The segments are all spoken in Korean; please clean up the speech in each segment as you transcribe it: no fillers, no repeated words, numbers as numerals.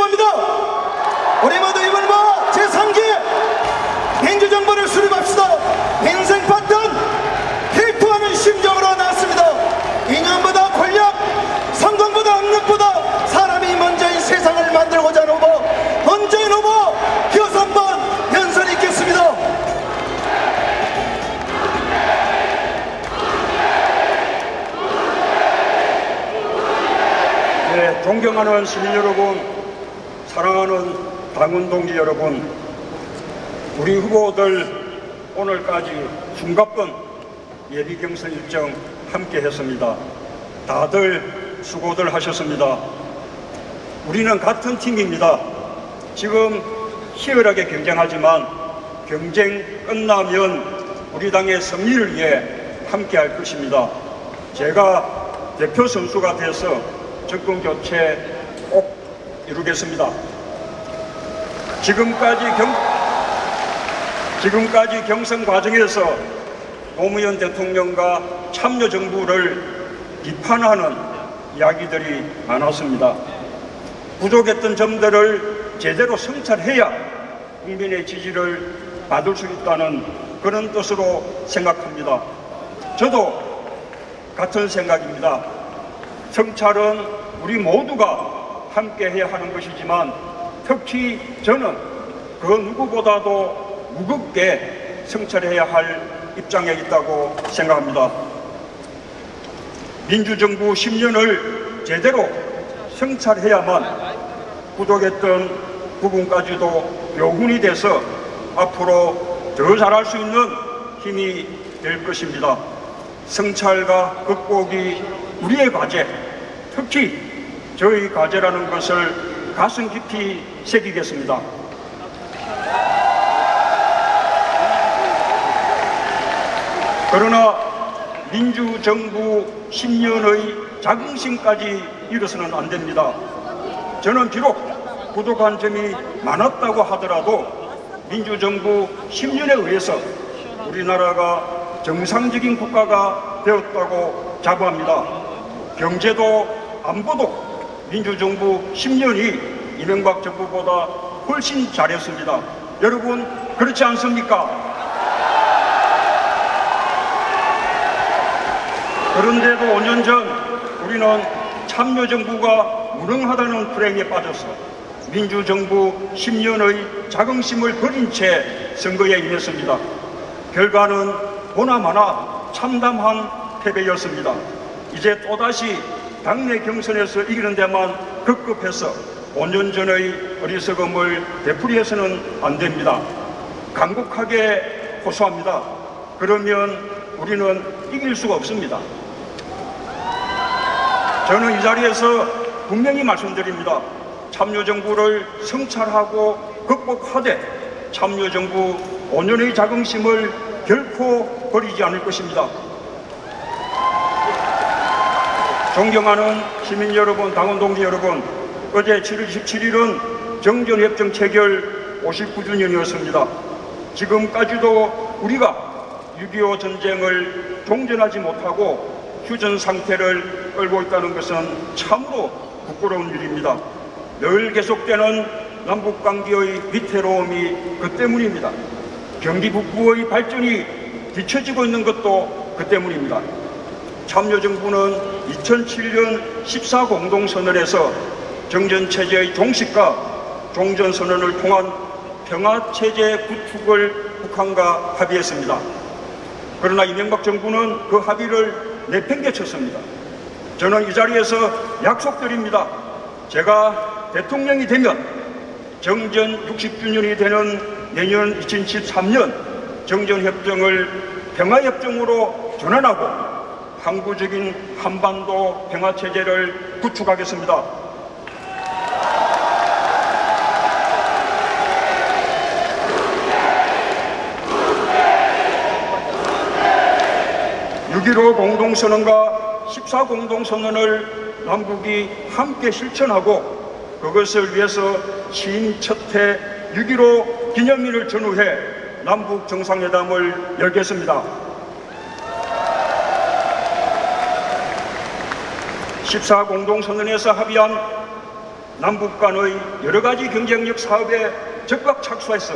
요구합니다. 우리 모두 이번에 제3기 민주정부를 수립합시다. 인생 파탄 필투하는 심정으로 나왔습니다. 이념보다 권력, 성공보다 악력보다 사람이 먼저인 세상을 만들고자 하는 후보, 먼저인 후보 기어서 한번 연설이 있겠습니다. 네, 존경하는 시민 여러분, 사랑하는 당원 동지 여러분, 우리 후보들 오늘까지 숨가쁜 예비 경선 일정 함께 했습니다. 다들 수고들 하셨습니다. 우리는 같은 팀입니다. 지금 치열하게 경쟁하지만 경쟁 끝나면 우리 당의 승리를 위해 함께 할 것입니다. 제가 대표 선수가 돼서 정권 교체 꼭 이루겠습니다. 지금까지 경선 과정에서 노무현 대통령과 참여정부를 비판하는 이야기들이 많았습니다. 부족했던 점들을 제대로 성찰해야 국민의 지지를 받을 수 있다는 그런 뜻으로 생각합니다. 저도 같은 생각입니다. 성찰은 우리 모두가 함께 해야 하는 것이지만 특히 저는 그 누구보다도 무겁게 성찰해야 할 입장에 있다고 생각합니다. 민주정부 10년을 제대로 성찰해야만 부족했던 부분까지도 묘훈이 돼서 앞으로 더 잘할 수 있는 힘이 될 것입니다. 성찰과 극복이 우리의 과제, 특히 저희 과제라는 것을 가슴 깊이 새기겠습니다. 그러나 민주정부 10년의 자긍심까지 잃어서는 안 됩니다. 저는 비록 부족한 점이 많았다고 하더라도 민주정부 10년에 의해서 우리나라가 정상적인 국가가 되었다고 자부합니다. 경제도 안보도 민주정부 10년이 이명박 정부보다 훨씬 잘했습니다. 여러분 그렇지 않습니까? 그런데도 5년 전 우리는 참여정부가 무능하다는 불행에 빠져서 민주정부 10년의 자긍심을 버린 채 선거에 임했습니다. 결과는 보나마나 참담한 패배였습니다. 이제 또다시 당내 경선에서 이기는 데만 급급해서 5년 전의 어리석음을 되풀이해서는 안 됩니다. 간곡하게 호소합니다. 그러면 우리는 이길 수가 없습니다. 저는 이 자리에서 분명히 말씀드립니다. 참여정부를 성찰하고 극복하되 참여정부 5년의 자긍심을 결코 버리지 않을 것입니다. 존경하는 시민 여러분, 당원 동지 여러분, 어제 7월 27일은 정전협정 체결 59주년이었습니다. 지금까지도 우리가 6.25 전쟁을 종전하지 못하고 휴전 상태를 끌고 있다는 것은 참으로 부끄러운 일입니다. 늘 계속되는 남북관계의 위태로움이 그 때문입니다. 경기 북부의 발전이 뒤처지고 있는 것도 그 때문입니다. 참여정부는 2007년 14공동선언에서 정전체제의 종식과 종전선언을 통한 평화체제 구축을 북한과 합의했습니다. 그러나 이명박 정부는 그 합의를 내팽개쳤습니다. 저는 이 자리에서 약속드립니다. 제가 대통령이 되면 정전 60주년이 되는 내년 2013년 정전협정을 평화협정으로 전환하고 항구적인 한반도 평화체제를 구축하겠습니다. (6.15) 공동선언과 14 공동선언을 남북이 함께 실천하고 그것을 위해서 취임 첫해 6.15 기념일을 전후해 남북 정상회담을 열겠습니다. 14 공동선언에서 합의한 남북 간의 여러 가지 경쟁력 사업에 적극 착수해서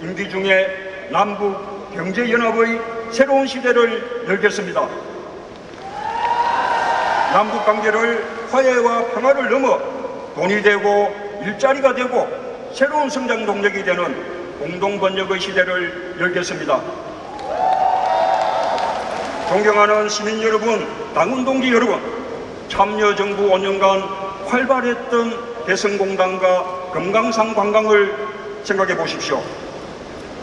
임기 중에 남북 경제연합의 새로운 시대를 열겠습니다. 남북 관계를 화해와 평화를 넘어 돈이 되고 일자리가 되고 새로운 성장 동력이 되는 공동번역의 시대를 열겠습니다. 존경하는 시민 여러분, 당원 동지 여러분, 참여정부 5년간 활발했던 개성공단과 금강산 관광을 생각해 보십시오.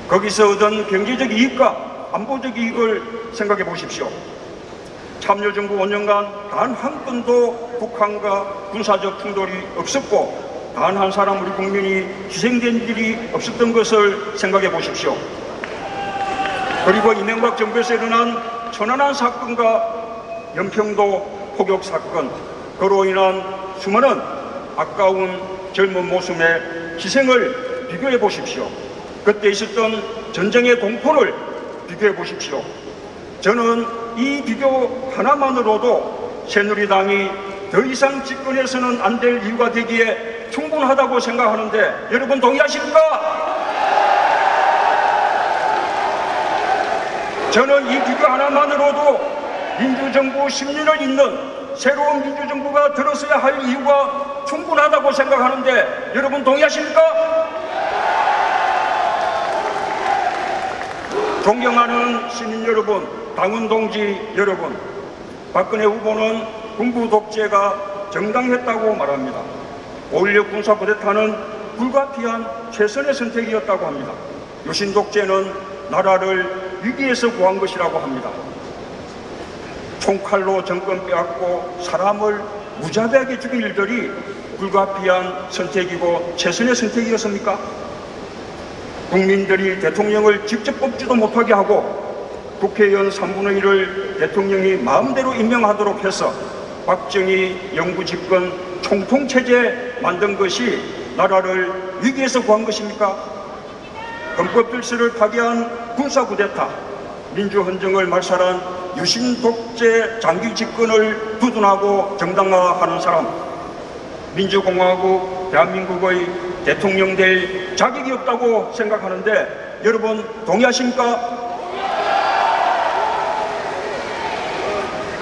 거기서 얻은 경제적 이익과 안보적 이익을 생각해 보십시오. 참여정부 5년간 단 한 건도 북한과 군사적 충돌이 없었고 단 한 사람 우리 국민이 희생된 일이 없었던 것을 생각해 보십시오. 그리고 이명박 정부에서 일어난 천안함 사건과 연평도 포격 사건, 그로 인한 수많은 아까운 젊은 모습의 희생을 비교해 보십시오. 그때 있었던 전쟁의 공포를 비교해 보십시오. 저는 이 비교 하나만으로도 새누리당이 더 이상 집권해서는 안 될 이유가 되기에 충분하다고 생각하는데 여러분 동의하십니까? 저는 이 비교 하나만으로도 민주정부 10년을 잇는 새로운 민주정부가 들어서야 할 이유가 충분하다고 생각하는데 여러분 동의하십니까? 존경하는 시민 여러분, 당원 동지 여러분, 박근혜 후보는 군부 독재가 정당했다고 말합니다. 5.16 군사 쿠데타는 불가피한 최선의 선택이었다고 합니다. 유신 독재는 나라를 위기에서 구한 것이라고 합니다. 총칼로 정권 빼앗고 사람을 무자비하게 죽인 일들이 불가피한 선택이고 최선의 선택이었습니까? 국민들이 대통령을 직접 뽑지도 못하게 하고 국회의원 3분의 1을 대통령이 마음대로 임명하도록 해서 박정희 영구집권 총통체제 만든 것이 나라를 위기에서 구한 것입니까? 헌법 질서를 파괴한 군사쿠데타, 민주헌정을 말살한 유신독재 장기 집권을 두둔하고 정당화하는 사람, 민주공화국 대한민국의 대통령 될 자격이 없다고 생각하는데 여러분 동의하십니까?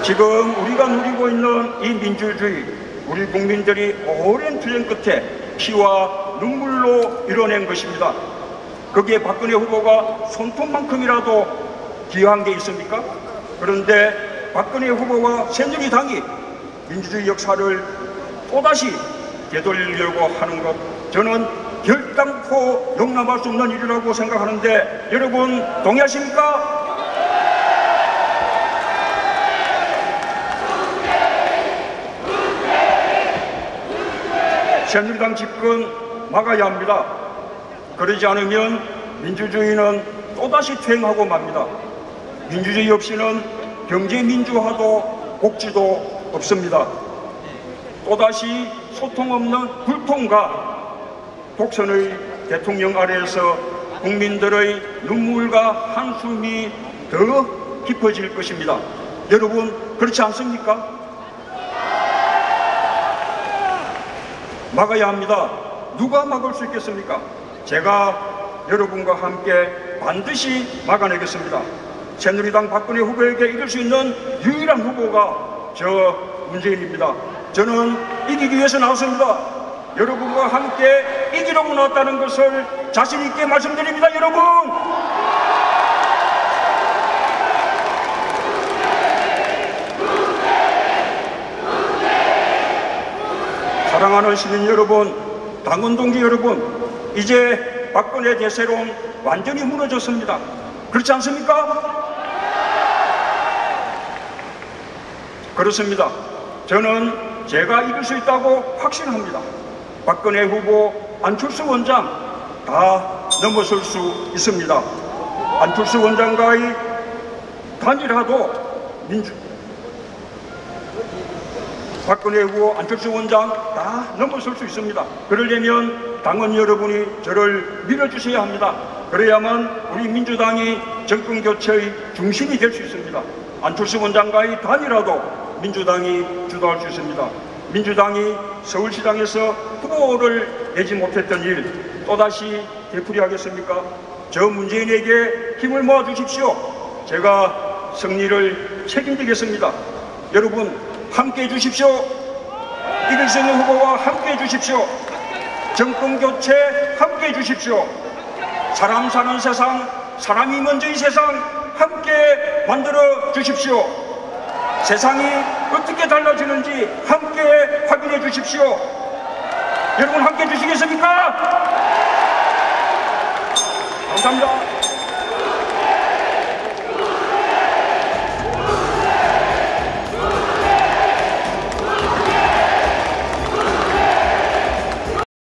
지금 우리가 누리고 있는 이 민주주의, 우리 국민들이 오랜 투쟁 끝에 피와 눈물로 이뤄낸 것입니다. 거기에 박근혜 후보가 손톱만큼이라도 기여한 게 있습니까? 그런데 박근혜 후보와 새누리당이 민주주의 역사를 또다시 되돌리려고 하는 것, 저는 결단코 용납할 수 없는 일이라고 생각하는데 여러분 동의하십니까? 새누리당 집권 막아야 합니다. 그러지 않으면 민주주의는 또다시 퇴행하고 맙니다. 민주주의 없이는 경제민주화도 복지도 없습니다. 또다시 소통 없는 불통과 독선의 대통령 아래에서 국민들의 눈물과 한숨이 더 깊어질 것입니다. 여러분 그렇지 않습니까? 막아야 합니다. 누가 막을 수 있겠습니까? 제가 여러분과 함께 반드시 막아내겠습니다. 새누리당 박근혜 후보에게 이길 수 있는 유일한 후보가 저 문재인입니다. 저는 이기기 위해서 나왔습니다. 여러분과 함께 이기려고 나왔다는 것을 자신 있게 말씀드립니다. 여러분! 사랑하는 시민 여러분, 당원 동지 여러분, 이제 박근혜 대세론 완전히 무너졌습니다. 그렇지 않습니까? 그렇습니다. 저는 제가 이길 수 있다고 확신합니다. 박근혜 후보, 안철수 원장 다 넘어설 수 있습니다. 안철수 원장과의 단일화도 박근혜 후보, 안철수 원장 다 넘어설 수 있습니다. 그러려면 당원 여러분이 저를 밀어주셔야 합니다. 그래야만 우리 민주당이 정권교체의 중심이 될 수 있습니다. 안철수 원장과의 단일화도 민주당이 주도할 수 있습니다. 민주당이 서울시장에서 후보를 내지 못했던 일 또다시 되풀이하겠습니까? 저 문재인에게 힘을 모아주십시오. 제가 승리를 책임지겠습니다. 여러분 함께해 주십시오. 이길 수 있는 후보와 함께해 주십시오. 정권교체 함께해 주십시오. 사람 사는 세상, 사람이 먼저인 세상 함께 만들어 주십시오. 세상이 어떻게 달라지는지 함께 확인해 주십시오. 여러분 함께 해 주시겠습니까? 감사합니다.